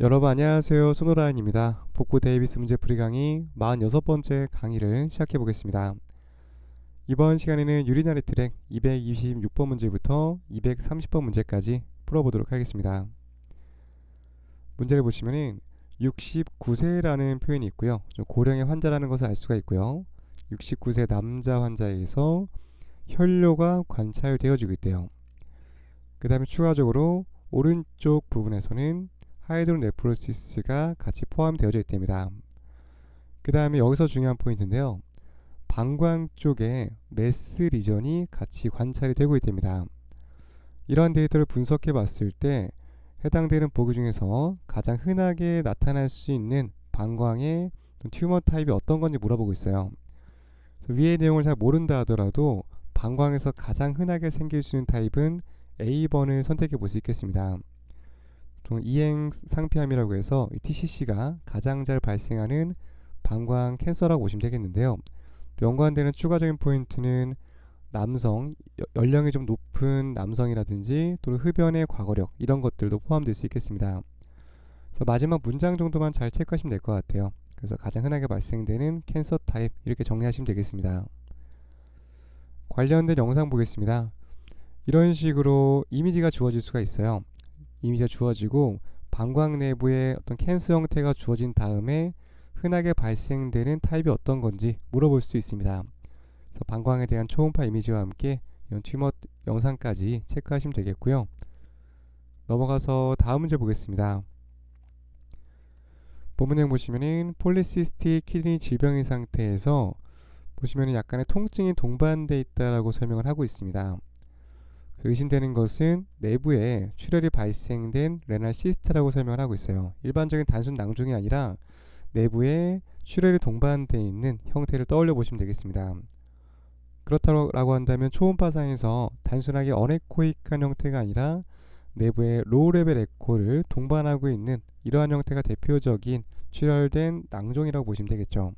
여러분 안녕하세요. 손호라인입니다. 복부 데이비스 문제풀이 강의 46번째 강의를 시작해 보겠습니다. 이번 시간에는 유리나리 트랙 226번 문제부터 230번 문제까지 풀어보도록 하겠습니다. 문제를 보시면은 69세라는 표현이 있고요. 좀 고령의 환자라는 것을 알 수가 있고요. 69세 남자 환자에게서 혈뇨가 관찰되어지고 있대요. 그 다음에 추가적으로 오른쪽 부분에서는 하이드로네프로시스가 같이 포함되어져 있답니다. 그 다음에 여기서 중요한 포인트인데요. 방광 쪽에 메스 리전이 같이 관찰이 되고 있답니다. 이러한 데이터를 분석해 봤을 때 해당되는 보기 중에서 가장 흔하게 나타날 수 있는 방광의 튜머 타입이 어떤 건지 물어보고 있어요. 위의 내용을 잘 모른다 하더라도 방광에서 가장 흔하게 생길 수 있는 타입은 A번을 선택해 볼 수 있겠습니다. 이행 상피암이라고 해서 TCC가 가장 잘 발생하는 방광 캔서라고 보시면 되겠는데요. 또 연관되는 추가적인 포인트는 남성, 연령이 좀 높은 남성이라든지 또는 흡연의 과거력 이런 것들도 포함될 수 있겠습니다. 그래서 마지막 문장 정도만 잘 체크하시면 될 것 같아요. 그래서 가장 흔하게 발생되는 캔서 타입 이렇게 정리하시면 되겠습니다. 관련된 영상 보겠습니다. 이런 식으로 이미지가 주어질 수가 있어요. 이미지가 주어지고 방광 내부에 어떤 캔서 형태가 주어진 다음에 흔하게 발생되는 타입이 어떤 건지 물어볼 수 있습니다. 그래서 방광에 대한 초음파 이미지와 함께 이런 튜머 영상까지 체크하시면 되겠고요. 넘어가서 다음 문제 보겠습니다. 본문 내용 보시면은 폴리시스틱 키드니 질병의 상태에서 보시면은 약간의 통증이 동반돼 있다라고 설명을 하고 있습니다. 의심되는 것은 내부에 출혈이 발생된 레날 시스트라고 설명을 하고 있어요. 일반적인 단순 낭종이 아니라 내부에 출혈이 동반되어 있는 형태를 떠올려 보시면 되겠습니다. 그렇다고 한다면 초음파상에서 단순하게 어네코익한 형태가 아니라 내부에 로우 레벨 에코를 동반하고 있는 이러한 형태가 대표적인 출혈된 낭종이라고 보시면 되겠죠.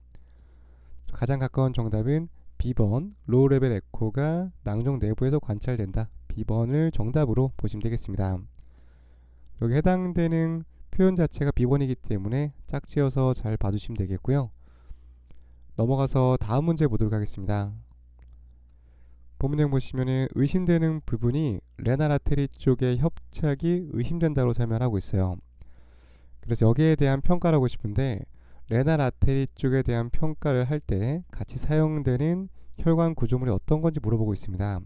가장 가까운 정답은 B번 로우 레벨 에코가 낭종 내부에서 관찰된다. B번을 정답으로 보시면 되겠습니다. 여기 해당되는 표현 자체가 B번이기 때문에 짝지어서 잘 봐주시면 되겠고요. 넘어가서 다음 문제 보도록 하겠습니다. 본문 내용 보시면 의심되는 부분이 레날 아테리 쪽의 협착이 의심된다고 설명하고 있어요. 그래서 여기에 대한 평가를 하고 싶은데 레날 아테리 쪽에 대한 평가를 할 때 같이 사용되는 혈관 구조물이 어떤 건지 물어보고 있습니다.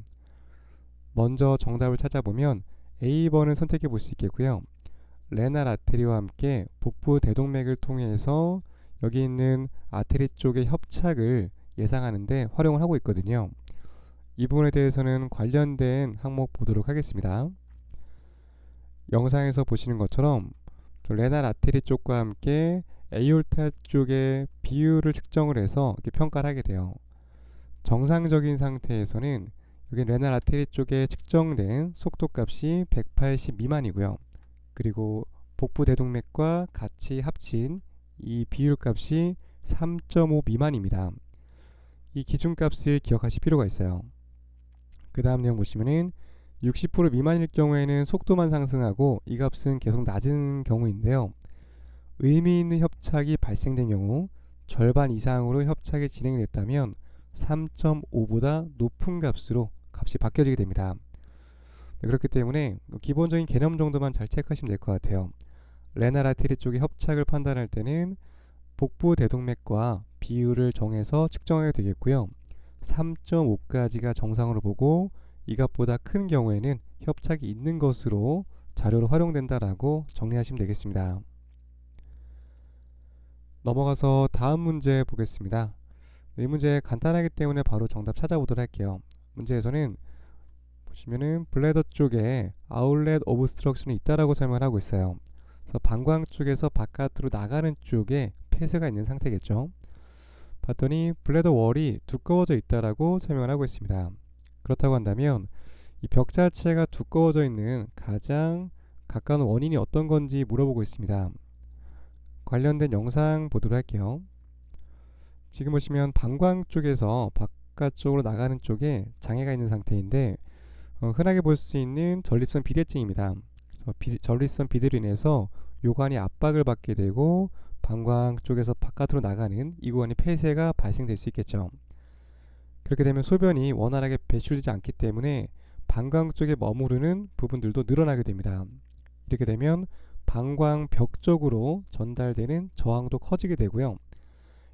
먼저 정답을 찾아보면 A번을 선택해 볼 수 있겠고요. 레날 아테리와 함께 복부 대동맥을 통해서 여기 있는 아테리 쪽의 협착을 예상하는데 활용을 하고 있거든요. 이 부분에 대해서는 관련된 항목 보도록 하겠습니다. 영상에서 보시는 것처럼 레날 아테리 쪽과 함께 에이올타 쪽의 비율을 측정을 해서 이렇게 평가를 하게 돼요. 정상적인 상태에서는 여기 레날 아테리 쪽에 측정된 속도값이 180 미만이고요. 그리고 복부 대동맥과 같이 합친 이 비율값이 3.5 미만입니다. 이 기준값을 기억하실 필요가 있어요. 그 다음 내용 보시면은 60% 미만일 경우에는 속도만 상승하고 이 값은 계속 낮은 경우인데요. 의미 있는 협착이 발생된 경우 절반 이상으로 협착이 진행됐다면 3.5보다 높은 값으로 값이 바뀌어지게 됩니다. 네, 그렇기 때문에 기본적인 개념 정도만 잘 체크하시면 될 것 같아요. 레날 아테리 쪽의 협착을 판단할 때는 복부 대동맥과 비율을 정해서 측정하게 되겠고요. 3.5까지가 정상으로 보고 이 값보다 큰 경우에는 협착이 있는 것으로 자료로 활용된다라고 정리하시면 되겠습니다. 넘어가서 다음 문제 보겠습니다. 이 문제 간단하기 때문에 바로 정답 찾아보도록 할게요. 문제에서는 보시면은 블래더 쪽에 아울렛 오브스트럭션이 있다라고 설명을 하고 있어요. 그래서 방광 쪽에서 바깥으로 나가는 쪽에 폐쇄가 있는 상태겠죠. 봤더니 블래더 월이 두꺼워져 있다라고 설명을 하고 있습니다. 그렇다고 한다면 이 벽 자체가 두꺼워져 있는 가장 가까운 원인이 어떤 건지 물어보고 있습니다. 관련된 영상 보도록 할게요. 지금 보시면 방광 쪽에서 바깥쪽으로 나가는 쪽에 장애가 있는 상태인데 흔하게 볼 수 있는 전립선 비대증입니다. 그래서 전립선 비대로 인해서 요관이 압박을 받게 되고 방광 쪽에서 바깥으로 나가는 이 구간이 폐쇄가 발생될 수 있겠죠. 그렇게 되면 소변이 원활하게 배출되지 않기 때문에 방광 쪽에 머무르는 부분들도 늘어나게 됩니다. 이렇게 되면 방광벽 쪽으로 전달되는 저항도 커지게 되고요.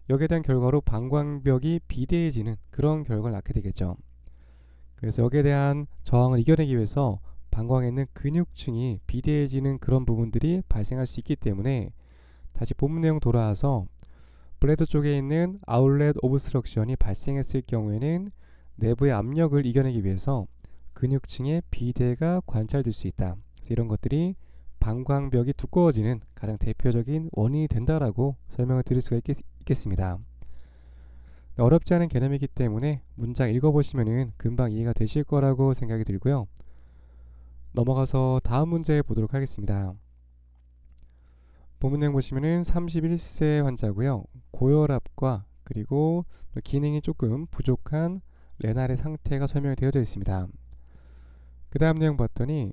여기에 대한 결과로 방광벽이 비대해지는 그런 결과를 낳게 되겠죠. 그래서 여기에 대한 저항을 이겨내기 위해서 방광에 있는 근육층이 비대해지는 그런 부분들이 발생할 수 있기 때문에 다시 본문 내용 돌아와서 블래더 쪽에 있는 아웃렛 오브스트럭션이 발생했을 경우에는 내부의 압력을 이겨내기 위해서 근육층의 비대가 관찰될 수 있다. 그래서 이런 것들이 방광벽이 두꺼워지는 가장 대표적인 원인이 된다라고 설명을 드릴 수가 있겠습니다. 어렵지 않은 개념이기 때문에 문장 읽어보시면 금방 이해가 되실 거라고 생각이 들고요. 넘어가서 다음 문제 보도록 하겠습니다. 본문 내용 보시면은 31세 환자고요. 고혈압과 그리고 기능이 조금 부족한 레날의 상태가 설명이 되어져 있습니다. 그 다음 내용 봤더니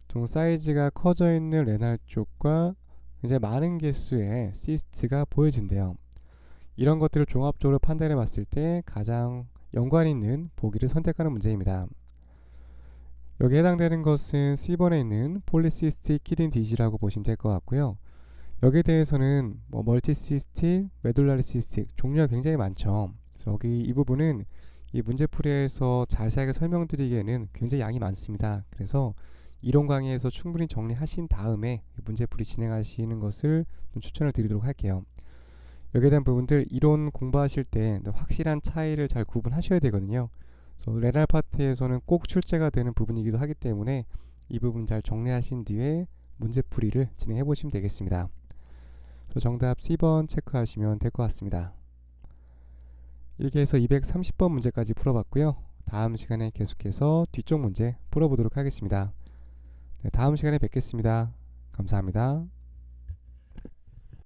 좀 사이즈가 커져 있는 레날 쪽과 굉장히 많은 개수의 시스트가 보여진대요. 이런 것들을 종합적으로 판단해 봤을 때 가장 연관 있는 보기를 선택하는 문제입니다. 여기에 해당되는 것은 C번에 있는 폴리시스틱 키드니 디지라고 보시면 될 것 같고요. 여기에 대해서는 멀티시스틱, 메둘라리시스틱 종류가 굉장히 많죠. 그래서 여기 이 부분은 이 문제풀이에서 자세하게 설명드리기에는 굉장히 양이 많습니다. 그래서 이론 강의에서 충분히 정리하신 다음에 문제풀이 진행하시는 것을 좀 추천을 드리도록 할게요. 여기에 대한 부분들 이론 공부하실 때 확실한 차이를 잘 구분하셔야 되거든요. 그래서 레날 파트에서는 꼭 출제가 되는 부분이기도 하기 때문에 이 부분 잘 정리하신 뒤에 문제풀이를 진행해 보시면 되겠습니다. 그래서 정답 C번 체크하시면 될 것 같습니다. 이렇게 해서 230번 문제까지 풀어봤고요. 다음 시간에 계속해서 뒤쪽 문제 풀어보도록 하겠습니다. 네, 다음 시간에 뵙겠습니다. 감사합니다.